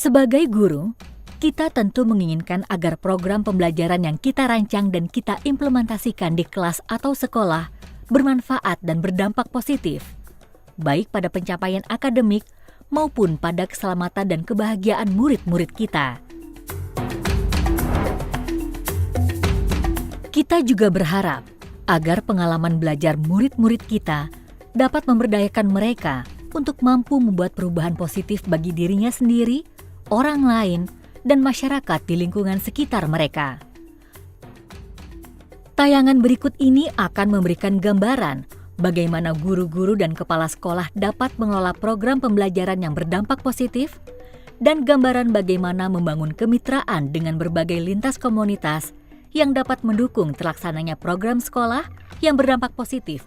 Sebagai guru, kita tentu menginginkan agar program pembelajaran yang kita rancang dan kita implementasikan di kelas atau sekolah bermanfaat dan berdampak positif, baik pada pencapaian akademik maupun pada keselamatan dan kebahagiaan murid-murid kita. Kita juga berharap agar pengalaman belajar murid-murid kita dapat memberdayakan mereka untuk mampu membuat perubahan positif bagi dirinya sendiri, orang lain, dan masyarakat di lingkungan sekitar mereka. Tayangan berikut ini akan memberikan gambaran bagaimana guru-guru dan kepala sekolah dapat mengelola program pembelajaran yang berdampak positif dan gambaran bagaimana membangun kemitraan dengan berbagai lintas komunitas yang dapat mendukung terlaksananya program sekolah yang berdampak positif.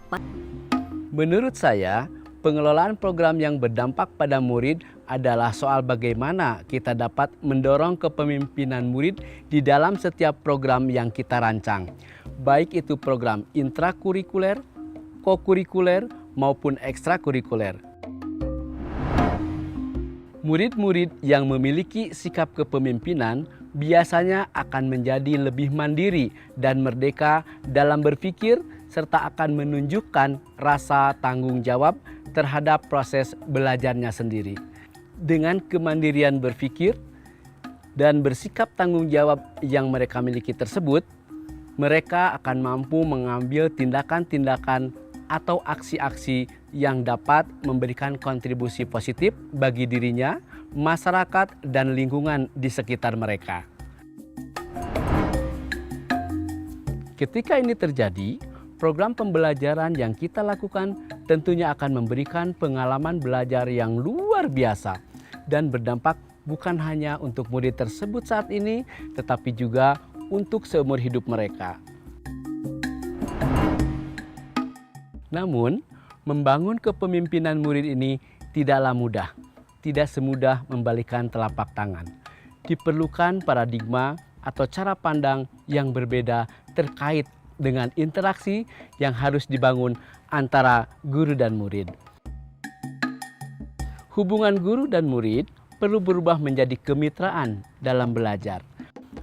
Menurut saya, pengelolaan program yang berdampak pada murid adalah soal bagaimana kita dapat mendorong kepemimpinan murid di dalam setiap program yang kita rancang, baik itu program intrakurikuler, kokurikuler, maupun ekstrakurikuler. Murid-murid yang memiliki sikap kepemimpinan biasanya akan menjadi lebih mandiri dan merdeka dalam berpikir serta akan menunjukkan rasa tanggung jawab terhadap proses belajarnya sendiri. Dengan kemandirian berpikir dan bersikap tanggung jawab yang mereka miliki tersebut, mereka akan mampu mengambil tindakan-tindakan atau aksi-aksi yang dapat memberikan kontribusi positif bagi dirinya, masyarakat, dan lingkungan di sekitar mereka. Ketika ini terjadi, program pembelajaran yang kita lakukan tentunya akan memberikan pengalaman belajar yang luar biasa dan berdampak bukan hanya untuk murid tersebut saat ini, tetapi juga untuk seumur hidup mereka. Namun, membangun kepemimpinan murid ini tidaklah mudah, tidak semudah membalikan telapak tangan. Diperlukan paradigma atau cara pandang yang berbeda terkait dengan interaksi yang harus dibangun antara guru dan murid. Hubungan guru dan murid perlu berubah menjadi kemitraan dalam belajar.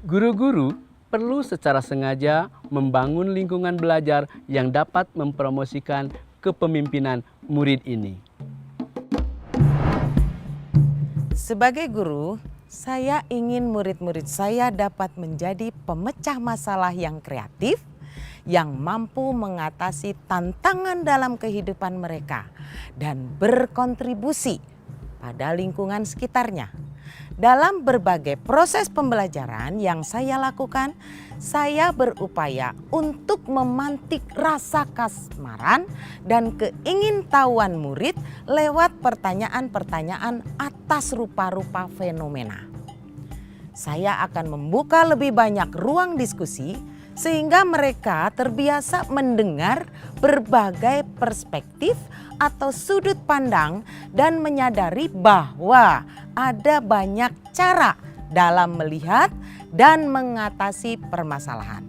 Guru-guru perlu secara sengaja membangun lingkungan belajar yang dapat mempromosikan kepemimpinan murid ini. Sebagai guru, saya ingin murid-murid saya dapat menjadi pemecah masalah yang kreatif, yang mampu mengatasi tantangan dalam kehidupan mereka dan berkontribusi pada lingkungan sekitarnya. Dalam berbagai proses pembelajaran yang saya lakukan, saya berupaya untuk memantik rasa kasmaran dan keingintahuan murid lewat pertanyaan-pertanyaan atas rupa-rupa fenomena. Saya akan membuka lebih banyak ruang diskusi sehingga mereka terbiasa mendengar berbagai perspektif atau sudut pandang dan menyadari bahwa ada banyak cara dalam melihat dan mengatasi permasalahan.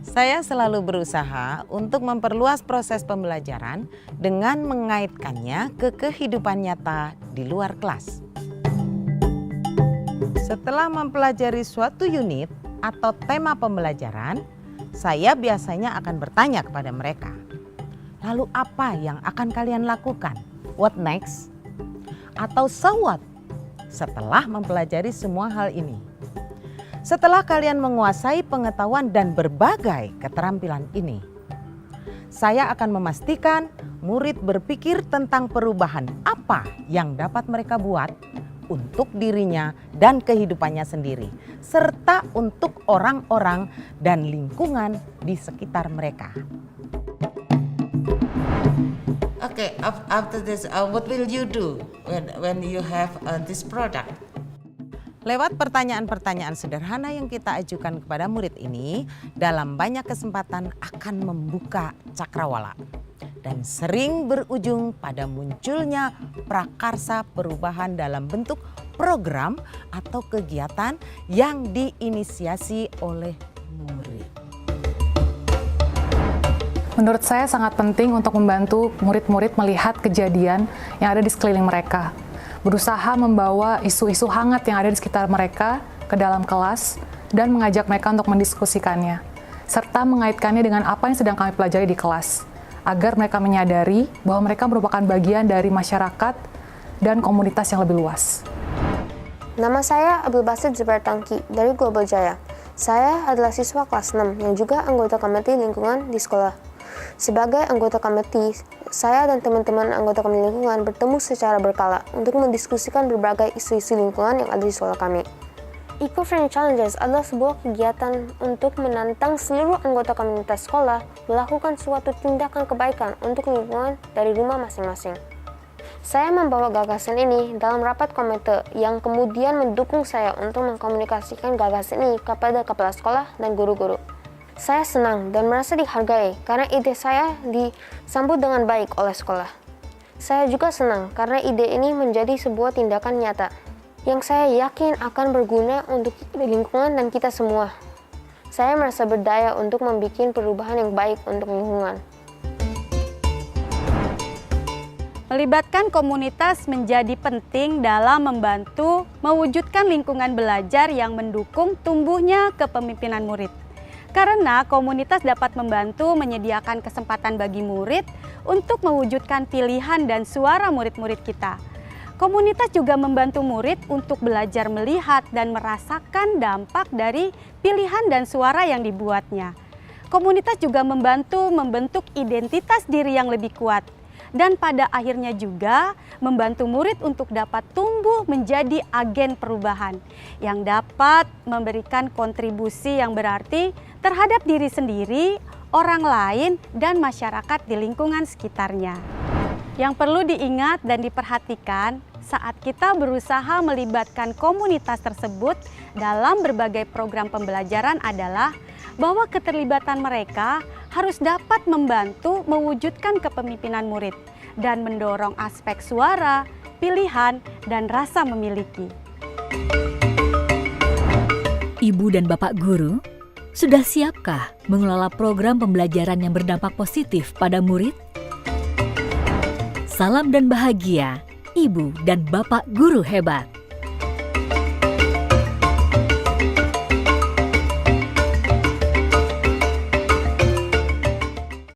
Saya selalu berusaha untuk memperluas proses pembelajaran dengan mengaitkannya ke kehidupan nyata di luar kelas. Setelah mempelajari suatu unit atau tema pembelajaran, saya biasanya akan bertanya kepada mereka, lalu apa yang akan kalian lakukan? What next? Atau so what? Setelah mempelajari semua hal ini. Setelah kalian menguasai pengetahuan dan berbagai keterampilan ini, saya akan memastikan murid berpikir tentang perubahan apa yang dapat mereka buat untuk dirinya dan kehidupannya sendiri, serta untuk orang-orang dan lingkungan di sekitar mereka. Okay, after this, what will you do when you have this product? Lewat pertanyaan-pertanyaan sederhana yang kita ajukan kepada murid ini, dalam banyak kesempatan akan membuka cakrawala dan sering berujung pada munculnya prakarsa perubahan dalam bentuk program atau kegiatan yang diinisiasi oleh murid. Menurut saya sangat penting untuk membantu murid-murid melihat kejadian yang ada di sekeliling mereka. berusaha membawa isu-isu hangat yang ada di sekitar mereka ke dalam kelas dan mengajak mereka untuk mendiskusikannya, serta mengaitkannya dengan apa yang sedang kami pelajari di kelas, agar mereka menyadari bahwa mereka merupakan bagian dari masyarakat dan komunitas yang lebih luas. Nama saya Abdul Basit Zubair Tangki dari Global Jaya. Saya adalah siswa kelas 6 yang juga anggota komite lingkungan di sekolah. Sebagai anggota komite, saya dan teman-teman anggota komite lingkungan bertemu secara berkala untuk mendiskusikan berbagai isu-isu lingkungan yang ada di sekolah kami. Eco-Friendly Challenges adalah sebuah kegiatan untuk menantang seluruh anggota komunitas sekolah melakukan suatu tindakan kebaikan untuk lingkungan dari rumah masing-masing. Saya membawa gagasan ini dalam rapat komite yang kemudian mendukung saya untuk mengkomunikasikan gagasan ini kepada kepala sekolah dan guru-guru. Saya senang dan merasa dihargai karena ide saya disambut dengan baik oleh sekolah. Saya juga senang karena ide ini menjadi sebuah tindakan nyata yang saya yakin akan berguna untuk lingkungan dan kita semua. Saya merasa berdaya untuk membuat perubahan yang baik untuk lingkungan. Melibatkan komunitas menjadi penting dalam membantu mewujudkan lingkungan belajar yang mendukung tumbuhnya kepemimpinan murid. Karena komunitas dapat membantu menyediakan kesempatan bagi murid untuk mewujudkan pilihan dan suara murid-murid kita. Komunitas juga membantu murid untuk belajar melihat dan merasakan dampak dari pilihan dan suara yang dibuatnya. Komunitas juga membantu membentuk identitas diri yang lebih kuat. Dan pada akhirnya juga membantu murid untuk dapat tumbuh menjadi agen perubahan yang dapat memberikan kontribusi yang berarti terhadap diri sendiri, orang lain, dan masyarakat di lingkungan sekitarnya. Yang perlu diingat dan diperhatikan saat kita berusaha melibatkan komunitas tersebut dalam berbagai program pembelajaran adalah bahwa keterlibatan mereka harus dapat membantu mewujudkan kepemimpinan murid dan mendorong aspek suara, pilihan, dan rasa memiliki. Ibu dan Bapak Guru, sudah siapkah mengelola program pembelajaran yang berdampak positif pada murid? Salam dan bahagia, Ibu dan Bapak Guru hebat.